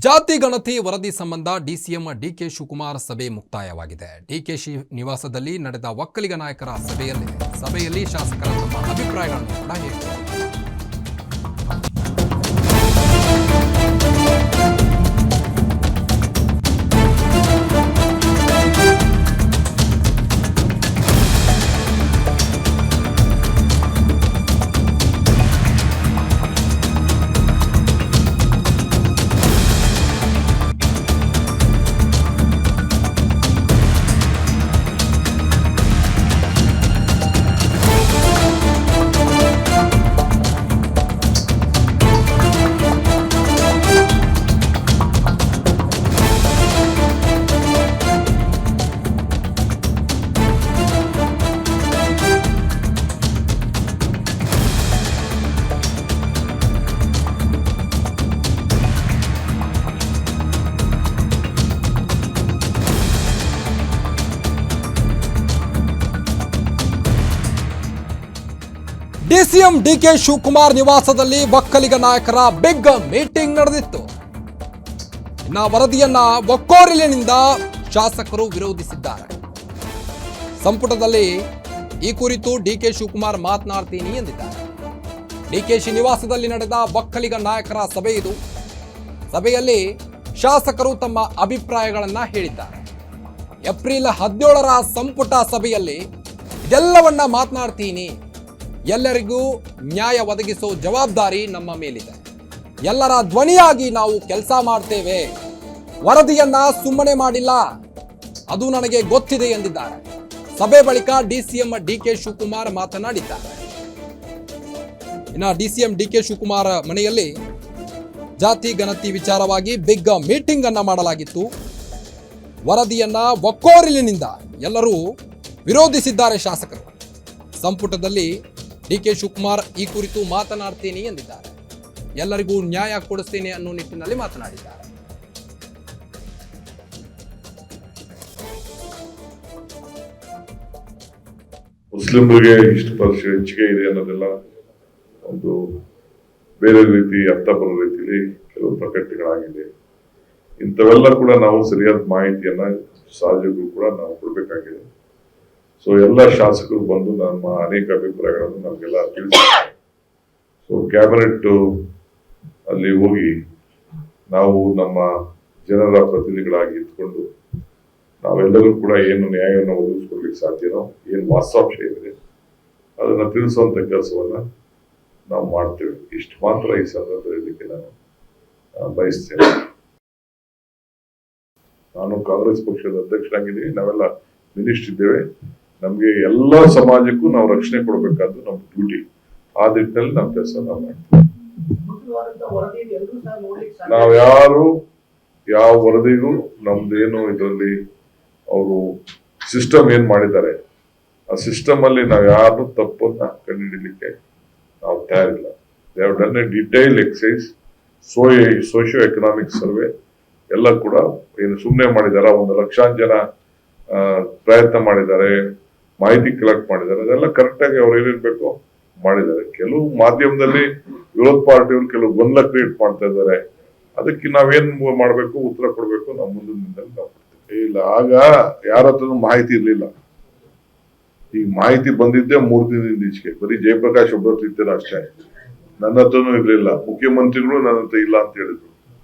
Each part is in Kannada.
ಜಾತಿ ಗಣತಿ ವರದಿ ಸಂಬಂಧ ಡಿಸಿಎಂ ಡಿಕೆ ಶಿವಕುಮಾರ್ ಸಭೆ ಮುಕ್ತಾಯವಾಗಿದೆ. ಡಿಕೆಶಿ ನಿವಾಸದಲ್ಲಿ ನಡೆದ ಒಕ್ಕಲಿಗ ನಾಯಕರ ಸಭೆಯಲ್ಲಿ ಶಾಸಕರ ತಮ್ಮ ಅಭಿಪ್ರಾಯಗಳನ್ನು ಕೂಡ ಹೇಳಿದರು. ಡಿಸಿಎಂ ಡಿಕೆ ಶಿವಕುಮಾರ್ ನಿವಾಸದಲ್ಲಿ ಒಕ್ಕಲಿಗ ನಾಯಕರ ಬಿಗ್ ಮೀಟಿಂಗ್ ನಡೆದಿತ್ತು. ವರದಿಯನ್ನ ಒಕ್ಕೊರಲಿನಿಂದ ಶಾಸಕರು ವಿರೋಧಿಸಿದ್ದಾರೆ. ಸಂಪುಟದಲ್ಲಿ ಈ ಕುರಿತು ಡಿಕೆ ಶಿವಕುಮಾರ್ ಮಾತನಾಡ್ತೀನಿ ಎಂದಿದ್ದಾರೆ. ಡಿಕೆಶಿ ನಿವಾಸದಲ್ಲಿ ನಡೆದ ಒಕ್ಕಲಿಗ ನಾಯಕರ ಸಭೆ ಇದು. ಸಭೆಯಲ್ಲಿ ಶಾಸಕರು ತಮ್ಮ ಅಭಿಪ್ರಾಯಗಳನ್ನ ಹೇಳಿದ್ದಾರೆ. ಏಪ್ರಿಲ್ 17ರ ಸಂಪುಟ ಸಭೆಯಲ್ಲಿ ಇದೆಲ್ಲವನ್ನ ಮಾತನಾಡ್ತೀನಿ. ಎಲ್ಲರಿಗೂ ನ್ಯಾಯ ಒದಗಿಸೋ ಜವಾಬ್ದಾರಿ ನಮ್ಮ ಮೇಲಿದೆ. ಎಲ್ಲರ ಧ್ವನಿಯಾಗಿ ನಾವು ಕೆಲಸ ಮಾಡ್ತೇವೆ. ವರದಿಯನ್ನ ಸುಮ್ಮನೆ ಮಾಡಿಲ್ಲ, ಅದು ನನಗೆ ಗೊತ್ತಿದೆ ಎಂದಿದ್ದಾರೆ. ಸಭೆ ಬಳಿಕ ಡಿಸಿಎಂ ಡಿಕೆ ಶಿವಕುಮಾರ್ ಮಾತನಾಡಿದ್ದಾರೆ. ಡಿಸಿಎಂ ಡಿಕೆ ಶಿವಕುಮಾರ್ ಮನೆಯಲ್ಲಿ ಜಾತಿ ಗಣತಿ ವಿಚಾರವಾಗಿ ಬಿಗ್ ಮೀಟಿಂಗ್ ಅನ್ನ ಮಾಡಲಾಗಿತ್ತು. ವರದಿಯನ್ನ ಒಕ್ಕೊರಲಿನಿಂದ ಎಲ್ಲರೂ ವಿರೋಧಿಸಿದ್ದಾರೆ ಶಾಸಕರು. ಸಂಪುಟದಲ್ಲಿ ಡಿಕೆ ಶಿವಕುಮಾರ್ ಈ ಕುರಿತು ಮಾತನಾಡ್ತೀನಿ ಎಂದಿದ್ದಾರೆ. ಎಲ್ಲರಿಗೂ ನ್ಯಾಯ ಕೊಡಿಸ್ತೇನೆ ಅನ್ನೋ ನಿಟ್ಟಿನಲ್ಲಿ ಮಾತನಾಡಿದ್ದಾರೆ. ಮುಸ್ಲಿಮರಿಗೆ ಇಷ್ಟು ಪರ್ಸೆಂಟ್ ಹೆಚ್ಚಿಗೆ ಇದೆ ಅನ್ನೋದೆಲ್ಲ ಒಂದು ಬೇರೆ ರೀತಿ ಅರ್ಥ ಬರೋ ರೀತಿಯಲ್ಲಿ ಕೆಲವು ಪ್ರಕಟಣೆಗಳಾಗಿದೆ. ಇಂಥವೆಲ್ಲ ಕೂಡ ನಾವು ಸರಿಯಾದ ಮಾಹಿತಿಯನ್ನ ಸಹಜಕ್ಕೂ ಕೂಡ ನಾವು ಕೊಡಬೇಕಾಗಿದೆ. ಸೊ ಎಲ್ಲ ಶಾಸಕರು ಬಂದು ನಮ್ಮ ಅನೇಕ ಅಭಿಪ್ರಾಯಗಳನ್ನು ನಮಗೆಲ್ಲ ತಿಳಿಸಿದ್ದಾರೆ. ಸೊ ಕ್ಯಾಬಿನೆಟ್ ಅಲ್ಲಿ ಹೋಗಿ ನಾವು ನಮ್ಮ ಜನರ ಪ್ರತಿನಿಧಿಗಳಾಗಿ ಇದ್ಕೊಂಡು ನಾವೆಲ್ಲರೂ ಕೂಡ ಏನು ನ್ಯಾಯವನ್ನು ಒದಗಿಸ್ಕೊಡ್ಲಿಕ್ಕೆ ಸಾಧ್ಯನೋ, ಏನು ವಾಸ್ತವಾಂಶ ಇದೆ ಅದನ್ನ ತಿಳಿಸುವಂತ ಕೆಲಸವನ್ನ ನಾವು ಮಾಡ್ತೇವೆ. ಇಷ್ಟು ಮಾತ್ರ ಈ ಸಂದರ್ಭದಲ್ಲಿ ನಾನು ಬಯಸ್ತೇನೆ. ನಾನು ಕಾಂಗ್ರೆಸ್ ಪಕ್ಷದ ಅಧ್ಯಕ್ಷರಾಗಿದ್ದೀನಿ. ನಾವೆಲ್ಲ ಮಿನಿಸ್ಟರ್ ಇದ್ದೇವೆ. ನಮ್ಗೆ ಎಲ್ಲಾ ಸಮಾಜಕ್ಕೂ ನಾವು ರಕ್ಷಣೆ ಕೊಡಬೇಕಾದ್ದು ನಮ್ಮ ಡ್ಯೂಟಿ. ಆ ನಿಟ್ಟಿನಲ್ಲಿ ನಮ್ಮ ಕೆಲಸ ನಾವು ಮಾಡ್ತೀವಿ. ನಾವ್ಯಾರು ಯಾವ ವರದಿಗೂ ನಮ್ದೇನು ಇದರಲ್ಲಿ ಅವರು ಸಿಸ್ಟಮ್ ಏನ್ ಮಾಡಿದ್ದಾರೆ ಆ ಸಿಸ್ಟಮ್ ಅಲ್ಲಿ ನಾವ್ ಯಾರು ತಪ್ಪನ್ನ ಕಂಡುಹಿಡಿಲಿಕ್ಕೆ ನಾವು ತಯಾರಿಲ್ಲ. They have done a detail exercise, socio economic survey ಎಲ್ಲ ಕೂಡ ಏನು ಸುಮ್ಮನೆ ಮಾಡಿದಾರ. 1 ಲಕ್ಷಾಂತರ ಜನ ಪ್ರಯತ್ನ ಮಾಡಿದ್ದಾರೆ, ಮಾಹಿತಿ ಕಲೆಕ್ಟ್ ಮಾಡಿದ್ದಾರೆ. ಅದೆಲ್ಲ ಕರೆಕ್ಟ್ ಆಗಿ ಅವ್ರು ಏನಿರ್ಬೇಕು ಮಾಡಿದ್ದಾರೆ. ಕೆಲವು ಮಾಧ್ಯಮದಲ್ಲಿ ವಿರೋಧ ಪಾರ್ಟಿಯವರು ಕೆಲವು ಗೊಂದಲ ಕ್ರಿಯೇಟ್ ಮಾಡ್ತಾ ಇದ್ದಾರೆ. ಅದಕ್ಕೆ ನಾವೇನ್ ಮಾಡ್ಬೇಕು, ಉತ್ತರ ಕೊಡ್ಬೇಕು ನಾವು ಮುಂದಿನ ದಿನದಲ್ಲಿ ನಾವು ಕೊಡ್ತೀವಿ. ಇಲ್ಲ, ಆಗ ಯಾರ ಹತ್ರನೂ ಮಾಹಿತಿ ಇರ್ಲಿಲ್ಲ. ಈಗ ಮಾಹಿತಿ ಬಂದಿದ್ದೆ 3 ದಿನದಿಂದ ಈಚೆಗೆ. ಬರೀ ಜಯಪ್ರಕಾಶ್ ಒಬ್ಬರ ಇರ್ತೀರ ಅಷ್ಟೇ, ನನ್ನ ಹತ್ರನೂ ಇರ್ಲಿಲ್ಲ. ಮುಖ್ಯಮಂತ್ರಿಗಳು ನನ್ನ ಹತ್ರ ಇಲ್ಲ ಅಂತ ಹೇಳಿದ್ರು.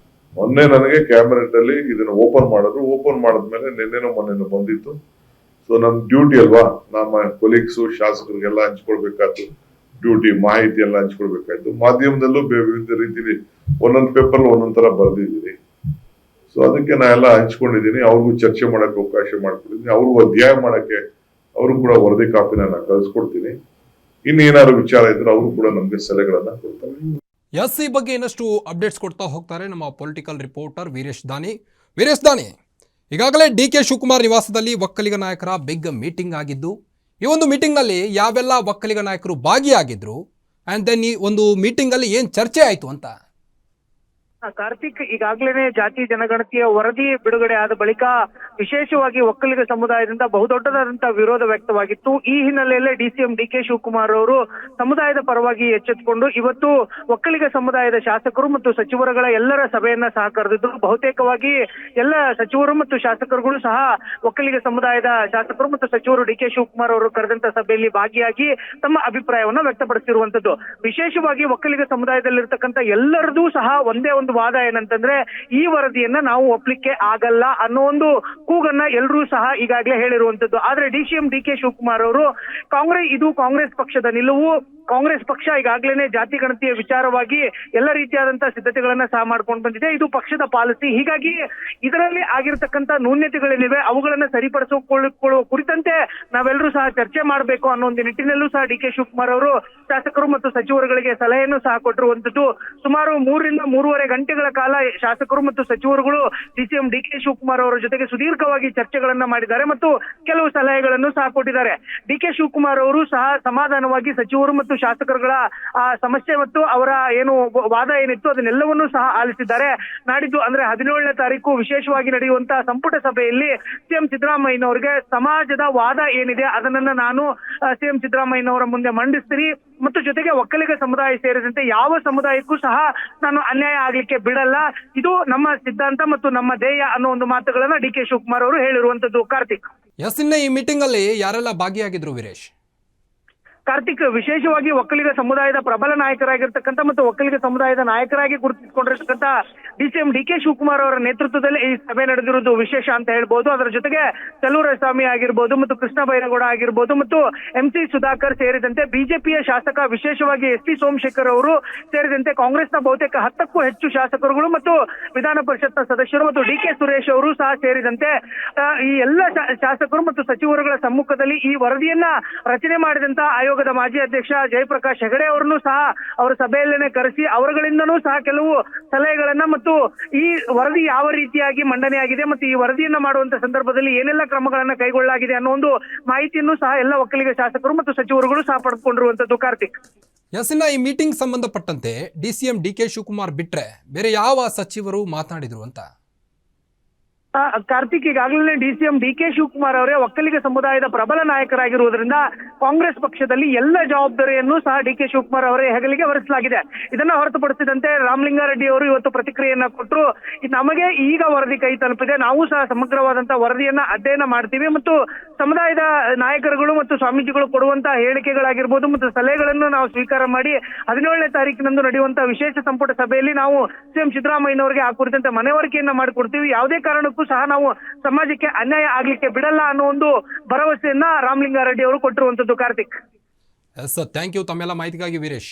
ಮೊನ್ನೆ ನನಗೆ ಕ್ಯಾಬಿನೆಟ್ ಅಲ್ಲಿ ಇದನ್ನ ಓಪನ್ ಮಾಡಿದ್ರು. ಓಪನ್ ಮಾಡಿದ್ಮೇಲೆ ನಿನ್ನೆನೋ ಮೊನ್ನೆನೋ ಬಂದಿತ್ತು. ಸೊ ನಮ್ ಡ್ಯೂಟಿ ಅಲ್ವಾ, ನಮ್ಮ ಕೊಲೀಗ್ಸು ಶಾಸಕರಿಗೆಲ್ಲ ಹಂಚ್ಕೊಳ್ಬೇಕಾಯ್ತು. ಡ್ಯೂಟಿ ಮಾಹಿತಿ ಎಲ್ಲ ಹಂಚ್ಕೊಳ್ಬೇಕಾಯ್ತು. ಮಾಧ್ಯಮದಲ್ಲೂ ವಿವಿಧ ರೀತಿಲಿ ಒಂದೊಂದು ಪೇಪರ್ ಒಂದೊಂದ್ ತರ ಬರ್ದಿದ್ದೀನಿ. ಸೊ ಅದಕ್ಕೆ ನಾ ಎಲ್ಲ ಹಂಚ್ಕೊಂಡಿದ್ದೀನಿ. ಅವ್ರಿಗೂ ಚರ್ಚೆ ಮಾಡಕ್ಕೆ ಅವಕಾಶ ಮಾಡ್ಕೊಟ್ಟಿದ್ದೀನಿ. ಅವ್ರಿಗೂ ಅಧ್ಯಾಯ ಮಾಡಕ್ಕೆ ಅವರು ಕೂಡ ವರದಿ ಕಾಪಿನ ನಾನು ಕಳಿಸ್ಕೊಡ್ತೀನಿ. ಇನ್ನೇನಾದ್ರು ವಿಚಾರ ಇದ್ರೆ ಅವರು ಕೂಡ ನಮ್ಗೆ ಸಲಹೆಗಳನ್ನ ಕೊಡ್ತಾರೆ. ಈ ಬಗ್ಗೆ ಇನ್ನಷ್ಟು ಅಪ್ಡೇಟ್ಸ್ ಕೊಡ್ತಾ ಹೋಗ್ತಾರೆ ನಮ್ಮ ಪೊಲಿಟಿಕಲ್ ರಿಪೋರ್ಟರ್ ವೀರೇಶ್ ದಾನಿ. ಈಗಾಗಲೇ ಡಿಕೆ ಶಿವಕುಮಾರ್ ನಿವಾಸದಲ್ಲಿ ಒಕ್ಕಲಿಗ ನಾಯಕರ ಬಿಗ್ ಮೀಟಿಂಗ್ ಆಗಿದ್ದು, ಈ ಒಂದು ಮೀಟಿಂಗ್ನಲ್ಲಿ ಯಾವೆಲ್ಲ ಒಕ್ಕಲಿಗ ನಾಯಕರು ಭಾಗಿಯಾಗಿದ್ರು, ಆ್ಯಂಡ್ ದೆನ್ ಈ ಒಂದು ಮೀಟಿಂಗಲ್ಲಿ ಏನು ಚರ್ಚೆ ಆಯಿತು ಅಂತ ಕಾರ್ತಿಕ್, ಈಗಾಗಲೇ ಜಾತಿ ಜನಗಣತಿಯ ವರದಿ ಬಿಡುಗಡೆ ಆದ ಬಳಿಕ ವಿಶೇಷವಾಗಿ ಒಕ್ಕಲಿಗ ಸಮುದಾಯದಿಂದ ಬಹುದೊಡ್ಡದಾದಂತಹ ವಿರೋಧ ವ್ಯಕ್ತವಾಗಿತ್ತು. ಈ ಹಿನ್ನೆಲೆಯಲ್ಲೇ ಡಿಸಿಎಂ ಡಿಕೆ ಶಿವಕುಮಾರ್ ಅವರು ಸಮುದಾಯದ ಪರವಾಗಿ ಎಚ್ಚೆತ್ತುಕೊಂಡು ಇವತ್ತು ಒಕ್ಕಲಿಗ ಸಮುದಾಯದ ಶಾಸಕರು ಮತ್ತು ಸಚಿವರುಗಳ ಎಲ್ಲರ ಸಭೆಯನ್ನ ಸಹ ಕರೆದಿದ್ರು. ಬಹುತೇಕವಾಗಿ ಎಲ್ಲ ಸಚಿವರು ಮತ್ತು ಶಾಸಕರುಗಳು ಸಹ ಒಕ್ಕಲಿಗ ಸಮುದಾಯದ ಶಾಸಕರು ಮತ್ತು ಸಚಿವರು ಡಿಕೆ ಶಿವಕುಮಾರ್ ಅವರು ಕರೆದಂತ ಸಭೆಯಲ್ಲಿ ಭಾಗಿಯಾಗಿ ತಮ್ಮ ಅಭಿಪ್ರಾಯವನ್ನ ವ್ಯಕ್ತಪಡಿಸಿರುವಂತದ್ದು. ವಿಶೇಷವಾಗಿ ಒಕ್ಕಲಿಗ ಸಮುದಾಯದಲ್ಲಿರ್ತಕ್ಕಂಥ ಎಲ್ಲರದೂ ಸಹ ಒಂದೇ ಒಂದು ವಾದ ಏನಂತಂದ್ರೆ, ಈ ವರದಿಯನ್ನ ನಾವು ಒಪ್ಲಿಕ್ಕೆ ಆಗಲ್ಲ ಅನ್ನೋ ಒಂದು ಕೂಗನ್ನ ಎಲ್ಲರೂ ಸಹ ಈಗಾಗಲೇ ಹೇಳಿರುವಂತದ್ದು. ಆದ್ರೆ ಡಿಸಿಎಂ ಡಿಕೆ ಶಿವಕುಮಾರ್ ಅವರು ಕಾಂಗ್ರೆಸ್ ಪಕ್ಷದ ನಿಲುವು, ಕಾಂಗ್ರೆಸ್ ಪಕ್ಷ ಈಗಾಗಲೇ ಜಾತಿ ಗಣತಿಯ ವಿಚಾರವಾಗಿ ಎಲ್ಲ ರೀತಿಯಾದಂತಹ ಸಿದ್ಧತೆಗಳನ್ನ ಸಹ ಮಾಡ್ಕೊಂಡು ಬಂದಿದೆ. ಇದು ಪಕ್ಷದ ಪಾಲಿಸಿ. ಹೀಗಾಗಿ ಇದರಲ್ಲಿ ಆಗಿರತಕ್ಕಂತ ನ್ಯೂನ್ಯತೆಗಳೇನಿವೆ ಅವುಗಳನ್ನ ಸರಿಪಡಿಸಿಕೊಳ್ಳುವ ಕುರಿತಂತೆ ನಾವೆಲ್ಲರೂ ಸಹ ಚರ್ಚೆ ಮಾಡಬೇಕು ಅನ್ನೋ ಒಂದು ನಿಟ್ಟಿನಲ್ಲೂ ಸಹ ಡಿಕೆ ಶಿವಕುಮಾರ್ ಅವರು ಶಾಸಕರು ಮತ್ತು ಸಚಿವರುಗಳಿಗೆ ಸಲಹೆಯನ್ನು ಸಹ ಕೊಟ್ಟಿರುವಂತದ್ದು. ಸುಮಾರು 3 ರಿಂದ 3.5 ಗಂಟೆಗಳ ಕಾಲ ಶಾಸಕರು ಮತ್ತು ಸಚಿವರುಗಳು ಡಿಸಿಎಂ ಡಿಕೆ ಶಿವಕುಮಾರ್ ಅವರ ಜೊತೆಗೆ ಸುದೀರ್ಘವಾಗಿ ಚರ್ಚೆಗಳನ್ನ ಮಾಡಿದ್ದಾರೆ ಮತ್ತು ಕೆಲವು ಸಲಹೆಗಳನ್ನು ಸಹ ಕೊಟ್ಟಿದ್ದಾರೆ. ಡಿಕೆ ಶಿವಕುಮಾರ್ ಅವರು ಸಹ ಸಮಾಧಾನವಾಗಿ ಸಚಿವರು ಮತ್ತು ಶಾಸಕರುಗಳ ಸಮಸ್ಯೆ ಮತ್ತು ಅವರ ಏನು ವಾದ ಏನಿತ್ತು ಅದನ್ನೆಲ್ಲವನ್ನೂ ಸಹ ಆಲಿಸಿದ್ದಾರೆ. ನಾಡಿದ್ದು ಅಂದ್ರೆ 17ನೇ ತಾರೀಕು ವಿಶೇಷವಾಗಿ ನಡೆಯುವಂತಹ ಸಂಪುಟ ಸಭೆಯಲ್ಲಿ ಸಿಎಂ ಸಿದ್ದರಾಮಯ್ಯನವರಿಗೆ ಸಮಾಜದ ವಾದ ಏನಿದೆ ಅದನ್ನ ನಾನು ಸಿಎಂ ಸಿದ್ದರಾಮಯ್ಯನವರ ಮುಂದೆ ಮಂಡಿಸ್ತೀನಿ ಮತ್ತು ಜೊತೆಗೆ ಒಕ್ಕಲಿಗ ಸಮುದಾಯ ಸೇರಿದಂತೆ ಯಾವ ಸಮುದಾಯಕ್ಕೂ ಸಹ ನಾನು ಅನ್ಯಾಯ ಆಗ್ಲಿಕ್ಕೆ ಬಿಡಲ್ಲ, ಇದು ನಮ್ಮ ಸಿದ್ಧಾಂತ ಮತ್ತು ನಮ್ಮ ಧ್ಯೇಯ ಅನ್ನೋ ಒಂದು ಮಾತುಗಳನ್ನ ಡಿಕೆ ಶಿವಕುಮಾರ್ ಅವರು ಹೇಳಿರುವಂತದ್ದು. ಕಾರ್ತಿಕ್, ಇನ್ನು ಈ ಮೀಟಿಂಗ್ ಅಲ್ಲಿ ಯಾರೆಲ್ಲ ಭಾಗಿಯಾಗಿದ್ರು ವೀರೇಶ್? ಕಾರ್ತಿಕ್, ವಿಶೇಷವಾಗಿ ಒಕ್ಕಲಿಗ ಸಮುದಾಯದ ಪ್ರಬಲ ನಾಯಕರಾಗಿರ್ತಕ್ಕಂಥ ಮತ್ತು ಒಕ್ಕಲಿಗ ಸಮುದಾಯದ ನಾಯಕರಾಗಿ ಗುರುತಿಸಿಕೊಂಡಿರ್ತಕ್ಕಂಥ ಡಿಸಿಎಂ ಡಿಕೆ ಶಿವಕುಮಾರ್ ಅವರ ನೇತೃತ್ವದಲ್ಲಿ ಈ ಸಭೆ ನಡೆದಿರುವುದು ವಿಶೇಷ ಅಂತ ಹೇಳ್ಬೋದು. ಅದರ ಜೊತೆಗೆ ಚಲುವರಾಯಸ್ವಾಮಿ ಆಗಿರ್ಬೋದು ಮತ್ತು ಕೃಷ್ಣ ಬೈರೇಗೌಡ ಆಗಿರ್ಬೋದು ಮತ್ತು ಎಂಸಿ ಸುಧಾಕರ್ ಸೇರಿದಂತೆ ಬಿಜೆಪಿಯ ಶಾಸಕ, ವಿಶೇಷವಾಗಿ ಎಸ್ ಟಿ ಸೋಮಶೇಖರ್ ಅವರು ಸೇರಿದಂತೆ ಕಾಂಗ್ರೆಸ್ನ ಬಹುತೇಕ 10ಕ್ಕೂ ಹೆಚ್ಚು ಶಾಸಕರುಗಳು ಮತ್ತು ವಿಧಾನ ಪರಿಷತ್ನ ಸದಸ್ಯರು ಮತ್ತು ಡಿಕೆ ಸುರೇಶ್ ಅವರು ಸಹ ಸೇರಿದಂತೆ ಈ ಎಲ್ಲ ಶಾಸಕರು ಮತ್ತು ಸಚಿವರುಗಳ ಸಮ್ಮುಖದಲ್ಲಿ ಈ ವರದಿಯನ್ನ ರಚನೆ ಮಾಡಿದಂತ ಆಯೋಗದ ಮಾಜಿ ಅಧ್ಯಕ್ಷ ಜಯಪ್ರಕಾಶ್ ಹೆಗಡೆ ಅವರನ್ನು ಸಹ ಅವರ ಸಭೆಯಲ್ಲೇನೆ ಕರೆಸಿ ಅವರುಗಳಿಂದನೂ ಸಹ ಕೆಲವು ಸಲಹೆಗಳನ್ನ ಮತ್ತು ಈ ವರದಿ ಯಾವ ರೀತಿಯಾಗಿ ಮಂಡನೆ ಆಗಿದೆ ಮತ್ತು ಈ ವರದಿಯನ್ನ ಮಾಡುವಂತ ಸಂದರ್ಭದಲ್ಲಿ ಏನೆಲ್ಲ ಕ್ರಮಗಳನ್ನ ಕೈಗೊಳ್ಳಲಾಗಿದೆ ಅನ್ನೋ ಒಂದು ಮಾಹಿತಿಯನ್ನು ಸಹ ಎಲ್ಲ ಒಕ್ಕಲಿಗ ಶಾಸಕರು ಮತ್ತು ಸಚಿವರುಗಳು ಸಹ ಪಡೆದುಕೊಂಡಿರುವಂತದ್ದು. ಕಾರ್ತಿಕ್, ಇನ್ನು ಈ ಮೀಟಿಂಗ್ ಸಂಬಂಧಪಟ್ಟಂತೆ ಡಿಸಿಎಂ ಡಿಕೆ ಶಿವಕುಮಾರ್ ಬಿಟ್ರೆ ಬೇರೆ ಯಾವ ಸಚಿವರು ಮಾತನಾಡಿದ್ರು ಅಂತ? ಕಾರ್ತಿಕ್, ಈಗಾಗಲೇ ಡಿಸಿಎಂ ಡಿಕೆ ಶಿವಕುಮಾರ್ ಅವರೇ ಒಕ್ಕಲಿಗ ಸಮುದಾಯದ ಪ್ರಬಲ ನಾಯಕರಾಗಿರುವುದರಿಂದ ಕಾಂಗ್ರೆಸ್ ಪಕ್ಷದಲ್ಲಿ ಎಲ್ಲ ಜವಾಬ್ದಾರಿಯನ್ನು ಸಹ ಡಿಕೆ ಶಿವಕುಮಾರ್ ಅವರೇ ಹೆಗಲಿಗೆ ಹೊರಿಸಲಾಗಿದೆ. ಇದನ್ನ ಹೊರತುಪಡಿಸಿದಂತೆ ರಾಮಲಿಂಗಾರೆಡ್ಡಿ ಅವರು ಇವತ್ತು ಪ್ರತಿಕ್ರಿಯೆಯನ್ನ ಕೊಟ್ಟರು. ನಮಗೆ ಈಗ ವರದಿ ಕೈ ತಲುಪಿದೆ, ನಾವು ಸಹ ಸಮಗ್ರವಾದಂತಹ ವರದಿಯನ್ನ ಅಧ್ಯಯನ ಮಾಡ್ತೀವಿ ಮತ್ತು ಸಮುದಾಯದ ನಾಯಕರುಗಳು ಮತ್ತು ಸ್ವಾಮೀಜಿಗಳು ಕೊಡುವಂತಹ ಹೇಳಿಕೆಗಳಾಗಿರ್ಬೋದು ಮತ್ತು ಸಲಹೆಗಳನ್ನು ನಾವು ಸ್ವೀಕಾರ ಮಾಡಿ 17ನೇ ತಾರೀಕಿನಂದು ನಡೆಯುವಂತಹ ವಿಶೇಷ ಸಂಪುಟ ಸಭೆಯಲ್ಲಿ ನಾವು ಸಿಎಂ ಸಿದ್ದರಾಮಯ್ಯನವರಿಗೆ ಆ ಕುರಿತಂತೆ ಮನವರಿಕೆಯನ್ನ ಮಾಡಿಕೊಡ್ತೀವಿ. ಯಾವುದೇ ಕಾರಣಕ್ಕೂ ಸಹ ನಾವು ಸಮಾಜಕ್ಕೆ ಅನ್ಯಾಯ ಆಗ್ಲಿಕ್ಕೆ ಬಿಡಲ್ಲ ಅನ್ನೋ ಒಂದು ಭರವಸೆಯನ್ನ ರಾಮಲಿಂಗಾರೆಡ್ಡಿ ಅವರು ಕೊಟ್ಟಿರುವಂತದ್ದು. ಕಾರ್ತಿಕ್, ಥ್ಯಾಂಕ್ ಯು ತಮ್ಮೆಲ್ಲ ಮಾಹಿತಿಗಾಗಿ ವೀರೇಶ್.